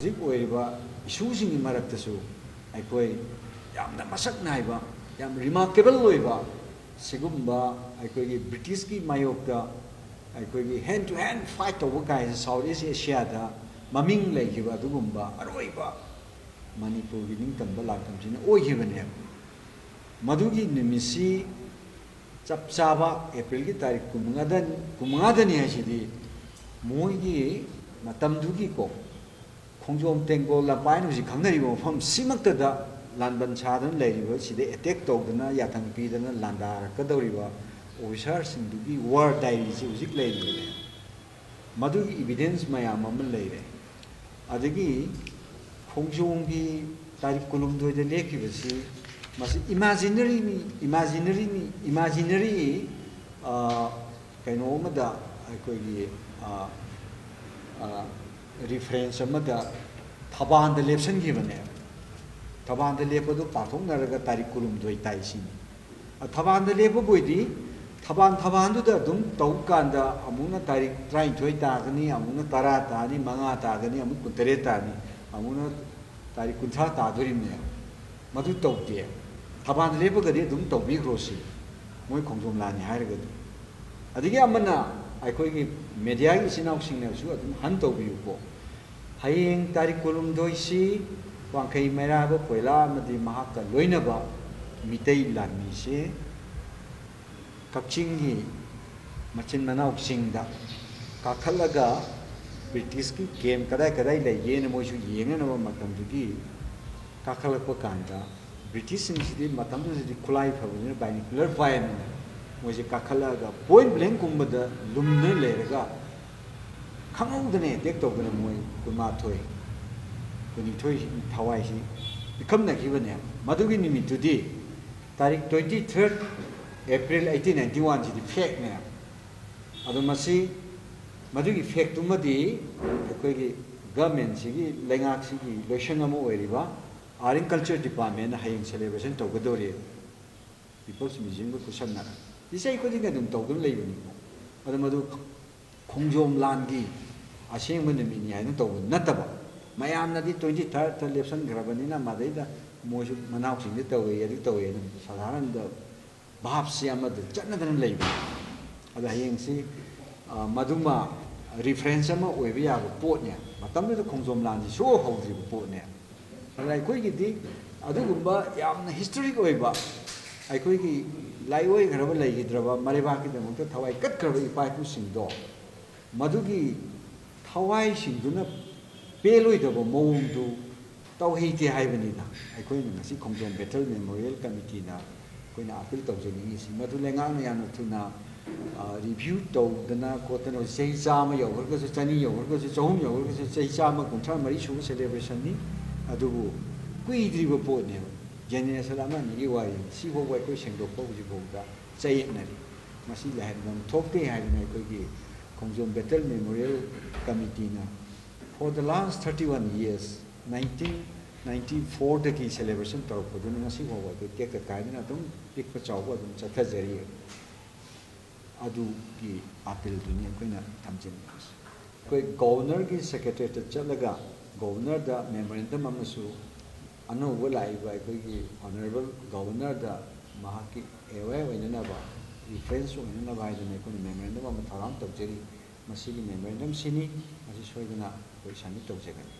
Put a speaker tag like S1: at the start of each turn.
S1: ꯍꯧꯖꯤꯛ ꯑꯣꯏꯔꯤꯕ ꯏꯁꯨꯁꯤꯡꯒꯤ ꯃꯔꯛꯇꯁꯨ ꯑꯩꯈꯣꯏ ꯌꯥꯝꯅ ꯃꯁꯛ ꯅꯥꯏꯕ ꯌꯥꯝ ꯔꯤꯃꯥꯔꯀꯦꯕꯜ ꯑꯣꯏꯕ ꯁꯤꯒꯨꯝꯕ ꯑꯩꯈꯣꯏꯒꯤ ꯕ꯭ꯔꯤꯇꯤꯁꯀꯤ ꯃꯥꯌꯣꯛꯇ ꯑꯩꯈꯣꯏꯒꯤ ꯍꯦꯟ ꯇꯨ ꯍꯦꯟ ꯐꯥꯏꯠ ꯇꯧꯕ ꯀꯥꯏꯁꯦ ꯁꯥꯎꯠ ꯏꯁ ꯑꯦꯁꯤꯌꯥꯗ ꯃꯃꯤꯡ ꯂꯩꯈꯤꯕ ꯑꯗꯨꯒꯨꯝꯕ ꯑꯔꯣꯏꯕ ꯃꯅꯤꯄꯨꯔꯒꯤ ꯅꯤꯡꯇꯝꯕ ꯂꯥꯛꯇꯝꯁꯤꯅ ꯑꯣꯏꯈꯤꯕꯅꯦꯕ ꯃꯗꯨꯒꯤ ꯅꯨꯃꯤꯠꯁꯤ ꯆꯞ ꯆꯥꯕ ꯑꯦꯄ꯭ꯔꯤꯜꯒꯤ ꯇꯥꯔꯤꯛ 15ꯗꯅꯤ ꯍꯥꯏꯁꯤꯗꯤ ꯃꯣꯏꯒꯤ ꯃꯇꯝꯗꯨꯒꯤꯀꯣ ꯈꯣꯡꯖꯣꯝ ꯇꯦꯡꯒꯣꯜ ꯂꯝꯄꯥꯏꯅ ꯍꯧꯖꯤꯛ ꯈꯪꯅꯔꯤꯕ ꯃꯐꯝ ꯁꯤꯃꯛꯇꯗ ꯂꯥꯟꯕꯟ ꯁꯥꯗꯨꯅ ꯂꯩꯔꯤꯕ ꯁꯤꯗ ꯑꯦꯇꯦꯛ ꯇꯧꯗꯨꯅ ꯌꯥꯊꯪ ꯄꯤꯗꯅ ꯂꯥꯟꯗꯥꯔꯛꯀꯗꯧꯔꯤꯕ ꯑꯣꯐꯤꯁꯥꯔꯁꯤꯡꯗꯨꯒꯤ ꯋꯥꯔ ꯗꯥꯏꯔꯤꯁꯤ ꯍꯧꯖꯤꯛ ꯂꯩꯔꯤꯕꯅꯦ ꯃꯗꯨꯒꯤ ꯏꯕꯤꯗꯦꯟꯁ ꯃꯌꯥꯝ ꯑꯃ ꯂꯩꯔꯦ ꯑꯗꯒꯤ ꯈꯣꯡꯖꯣꯝꯒꯤ ꯇꯥꯔꯤꯛ 12ꯗ ꯂꯦꯞꯈꯤꯕꯁꯤ ꯃꯁꯤ ꯏꯃꯥꯖꯤꯅꯔꯤ ꯀꯩꯅꯣ ꯑꯃꯗ ꯑꯩꯈꯣꯏꯒꯤ ꯔꯤꯐꯔꯦꯟꯁ ꯑꯃꯗ ꯊꯕꯥꯟꯗ ꯂꯦꯞꯁꯟꯈꯤꯕꯅꯦ ꯊꯕꯥꯟꯗ ꯂꯦꯞꯄꯗꯨ ꯄꯥꯊꯣꯛꯅꯔꯒ ꯇꯥꯔꯤꯛ 12 ꯇꯥꯏ ꯁꯤꯅꯤ ꯊꯕꯥꯟꯗ ꯂꯦꯞꯄꯕꯨꯗꯤ ꯊꯕꯥꯟꯗꯨꯗ ꯑꯗꯨꯝ ꯇꯧ ꯀꯥꯟꯗ ꯑꯃꯨꯛꯅ ꯇꯥꯔꯤꯛ 13 ꯇꯥꯒꯅꯤ ꯑꯃꯨꯛꯅ 10 ꯇꯥꯅꯤ 5 ꯇꯥꯒꯅꯤ ꯑꯃꯨꯛ 18 ꯇꯥꯅꯤ ꯑꯃꯨꯛꯅ ꯇꯥꯔꯤꯛ 60 ꯇꯥꯗꯣꯔꯤꯕꯅꯦ ꯃꯗꯨ ꯇꯧꯗꯦ ꯊꯕꯥꯟꯗ ꯂꯦꯞꯄꯒꯗꯤ ꯑꯗꯨꯝ ꯇꯧꯕꯤꯈ꯭ꯔꯣ ꯁꯤ ꯃꯣꯏ ꯈꯣꯡꯖꯣꯝ ꯂꯥꯟꯅꯤ ꯍꯥꯏꯔꯒꯗꯤ ꯑꯗꯒꯤ ꯑꯃꯅ ꯑꯩꯈꯣꯏꯒꯤ ꯃꯦꯗꯤꯌꯥꯒꯤ ꯏꯆꯤꯟ ꯏꯅꯥꯎꯁꯤꯡꯅꯁꯨ ꯑꯗꯨꯝ ꯍꯟ ꯇꯧꯕꯤꯌꯨꯀꯣ ꯍꯌꯦꯡ ꯇꯥꯔꯤꯛ 12ꯁꯤ ꯋꯥꯡꯈꯩ ꯃꯩꯔꯥꯕ ꯀꯣꯏꯂꯥ ꯑꯃꯗꯤ ꯃꯍꯥꯛꯀ ꯂꯣꯏꯅꯕ ꯃꯤꯇꯩ ꯂꯥꯟꯃꯤꯁꯦ ꯀꯛꯆꯤꯡꯒꯤ ꯃꯆꯤꯟ ꯃꯅꯥꯎꯁꯤꯡꯗ ꯀꯥꯈꯠꯂꯒ ꯕ꯭ꯔꯤꯇꯤꯁꯀꯤ ꯀꯦꯝ ꯀꯗꯥꯏ ꯂꯩꯒꯦꯅ ꯃꯣꯏꯁꯨ ꯌꯦꯡꯅꯅꯕ ꯃꯇꯝꯗꯨꯒꯤ ꯀꯥꯈꯠꯂꯛꯄ ꯀꯥꯟꯗ ꯕ꯭ꯔꯤꯇꯤꯁꯁꯤꯡꯁꯤꯗꯤ ꯃꯇꯝꯗꯨꯗꯗꯤ ꯈꯨꯠꯂꯥꯏ ꯐꯕꯅꯤꯅ ꯕꯥꯏꯅꯤꯀꯨꯂꯔ ꯐꯥꯏꯌꯔꯅꯤꯅ ꯃꯣꯏꯁꯦ ꯀꯥꯈꯠꯂꯛꯑꯒ ꯄꯣꯏꯟ ꯕ꯭ꯂꯦꯡꯀꯨꯝꯕꯗ ꯂꯨꯝꯗꯨꯅ ꯂꯩꯔꯒ ꯈꯪꯍꯧꯗꯅ ꯑꯦꯇꯦꯛ ꯇꯧꯗꯅ ꯃꯣꯏ 22 ꯊꯋꯥꯏꯁꯤ ꯄꯤꯈꯝꯅꯈꯤꯕꯅꯦꯕ ꯃꯗꯨꯒꯤ ꯅꯨꯃꯤꯠꯇꯨꯗꯤ ꯇꯥꯔꯤꯛ 23 ꯑꯦꯄ꯭ꯔꯤꯜ 1891 ꯁꯤꯗꯤ ꯐꯦꯛꯅꯦ ꯑꯗꯣ ꯃꯗꯨꯒꯤ ꯐꯦꯛꯇꯨꯃꯗꯤ ꯑꯩꯈꯣꯏꯒꯤ ꯒꯃꯦꯟꯁꯤꯒꯤ ꯂꯩꯉꯥꯛꯁꯤꯒꯤ ꯂꯣꯏꯁꯪ ꯑꯃ ꯑꯣꯏꯔꯤꯕ ꯑꯥꯔꯠ ꯑꯦꯟ ꯀꯜꯆꯔ ꯗꯤꯄꯥꯔꯠꯃꯦꯟꯅ ꯍꯌꯦꯡ ꯁꯦꯂꯦꯕ꯭ꯔꯦꯁꯟ ꯇꯧꯒꯗꯧꯔꯤ ꯄꯤꯄꯜꯁ ꯃ꯭ꯌꯨꯖꯤꯌꯝꯒ ꯈꯨꯠꯁꯝꯅꯔ ꯆꯍꯤ ꯈꯨꯗꯤꯡꯒꯤ ꯑꯗꯨꯝ ꯇꯧꯗꯨꯅ ꯂꯩꯕꯅꯤꯀꯣ ꯑꯗꯣ ꯃꯗꯨ ꯈꯣꯡꯖꯣꯝ ꯂꯥꯟꯒꯤ ꯑꯁꯦꯡꯕ ꯅꯨꯃꯤꯠꯅꯤ ꯍꯥꯏꯅ ꯇꯧꯕ ꯅꯠꯇꯕ ꯃꯌꯥꯝꯅꯗꯤ 23ꯗ ꯂꯦꯞꯁꯟꯈ꯭ꯔꯕꯅꯤꯅ ꯃꯗꯩꯗ ꯃꯣꯏꯁꯨ ꯃꯅꯥꯎꯁꯤꯡꯗ ꯇꯧꯋꯦ ꯑꯗꯨ ꯇꯧꯋꯦ ꯑꯗꯨꯝ ꯁꯥꯙꯥꯔꯟꯗ ꯚꯥꯞꯁꯤ ꯑꯃꯗ ꯆꯠꯅꯗꯅ ꯂꯩꯕꯅꯤ ꯑꯗꯣ ꯍꯌꯦꯡꯁꯤ ꯃꯗꯨꯃ ꯔꯤꯐꯔꯦꯟꯁ ꯑꯃ ꯑꯣꯏꯕ ꯌꯥꯕ ꯄꯣꯠꯅꯦ ꯃꯇꯝꯗꯨꯗ ꯈꯣꯡꯖꯣꯝ ꯂꯥꯟꯁꯤ ꯁꯨ ꯍꯧꯗ꯭ꯔꯤꯕ ꯄꯣꯠꯅꯦ ꯑꯗꯨꯅ ꯑꯩꯈꯣꯏꯒꯤꯗꯤ ꯑꯗꯨꯒꯨꯝꯕ ꯌꯥꯝꯅ ꯍꯤꯁꯇꯣꯔꯤꯛ ꯑꯣꯏꯕ ꯑꯩꯈꯣꯏꯒꯤ ꯂꯥꯏꯑꯣꯏꯈ꯭ꯔꯕ ꯂꯩꯈꯤꯗ꯭ꯔꯕ ꯃꯔꯩꯕꯥꯛꯀꯤꯗꯃꯛꯇ ꯊꯋꯥꯏ ꯀꯠꯈ꯭ꯔꯕ ꯏꯄꯥ ꯏꯄꯨꯁꯤꯡꯗꯣ ꯃꯗꯨꯒꯤ ꯊꯋꯥꯏꯁꯤꯡꯗꯨꯅ ꯄꯦꯜꯂꯣꯏꯗꯕ ꯃꯑꯣꯡꯗꯨ ꯇꯧꯍꯩꯗꯦ ꯍꯥꯏꯕꯅꯤꯅ ꯑꯩꯈꯣꯏꯅ ꯉꯁꯤ ꯈꯣꯡꯖꯣꯝ ꯕꯦꯇꯜ ꯃꯦꯃꯣꯔꯤꯌꯦꯜ ꯀꯃꯤꯇꯤꯅ ꯑꯩꯈꯣꯏꯅ ꯑꯥꯄꯤꯜ ꯇꯧꯖꯅꯤꯡꯉꯤꯁꯤ ꯃꯗꯨ ꯂꯩꯉꯥꯛꯅ ꯌꯥꯝꯅ ꯊꯨꯅ ꯔꯤꯚ꯭ꯌꯨ ꯇꯧꯗꯅ ꯈꯣꯠꯇꯅ ꯆꯍꯤ 100 ꯌꯧꯈ꯭ꯔꯒꯁꯨ 200 ꯌꯧꯈ꯭ꯔꯒꯁꯨ 300 ꯌꯧꯈ꯭ꯔꯒꯁꯨ ꯆꯍꯤ 153 ꯁꯨꯕ ꯁꯦꯂꯦꯕ꯭ꯔꯦꯁꯟꯅꯤ ꯑꯗꯨꯕꯨ ꯀꯨꯏꯗ꯭ꯔꯤꯕ ꯄꯣꯠꯅꯦꯕ ꯖꯦꯅꯦꯔꯦꯁꯟ ꯑꯃ ꯑꯅꯤꯒꯤ ꯋꯥꯔꯤꯅꯤ ꯁꯤꯐꯥꯎꯕ ꯑꯩꯈꯣꯏ ꯁꯦꯡꯗꯣꯛꯄ ꯍꯧꯖꯤꯛꯐꯥꯎꯗ ꯆꯌꯦꯠꯅꯔꯤ ꯃꯁꯤ ꯂꯩꯍꯟꯐꯝ ꯊꯣꯛꯇꯦ ꯍꯥꯏꯗꯅ ꯑꯩꯈꯣꯏꯒꯤ ꯈꯣꯡꯖꯣꯝ ꯕꯦꯇꯜ ꯃꯦꯃꯣꯔꯤꯌꯦꯜ ꯀꯃꯤꯇꯤꯅ for the last 31 years 1994 celebration ꯇꯧꯔꯛꯄꯗꯨꯅ ꯉꯁꯤ ꯐꯥꯎꯕ ꯑꯩꯈꯣই ꯇꯦꯛꯇ ꯀꯥꯏꯗꯅ ꯑꯗꯨꯝ ꯄꯤꯛꯄ ꯆꯥꯎꯕ ꯑꯗꯨꯝ ꯆꯠꯊꯖꯔꯤ ꯑꯗꯨꯒꯤ ꯑꯥꯄꯤꯜꯗꯨꯅꯤ ꯑꯩꯈꯣꯏꯅ ꯊꯝꯖꯅꯤꯡꯉꯤꯁꯤ ꯑꯩꯈꯣꯏ ꯒꯣꯕꯔꯅꯔꯒꯤ ꯁꯦꯀ꯭ꯔꯦꯇꯔꯤꯌꯦꯠꯇ ꯆꯠꯂꯒ ꯒꯣꯕꯔꯅꯔꯗ ꯃꯦꯃꯣꯔꯦꯟꯗꯝ ꯑꯃꯁꯨ ꯑꯅꯧꯕ ꯂꯥꯛꯏꯕ ꯑꯩꯈꯣꯏꯒꯤ ꯑꯣꯅꯔꯦꯕꯜ ꯒꯣꯕꯔꯅꯔꯗ ꯃꯍꯥꯛꯀꯤ ꯑꯦꯋꯦꯌꯔ ꯑꯣꯏꯅꯅꯕ ꯔꯤꯐꯔꯦꯟꯁ ꯑꯣꯏꯅꯅꯕ ꯍꯥꯏꯗꯅ ꯑꯩꯈꯣꯏꯅ ꯃꯦꯃꯣꯔꯦꯟꯗꯝ ꯑꯃ ꯊꯧꯔꯥꯡ ꯇꯧꯖꯔꯤ ꯃꯁꯤꯒꯤ ꯃꯦꯃꯣꯔꯦꯟꯗꯝꯁꯤꯅꯤ ꯃꯁꯤ ꯁꯣꯏꯗꯅ ꯑꯩꯈꯣꯏ ꯁꯕꯃꯤꯠ ꯇꯧꯖꯒꯅꯤ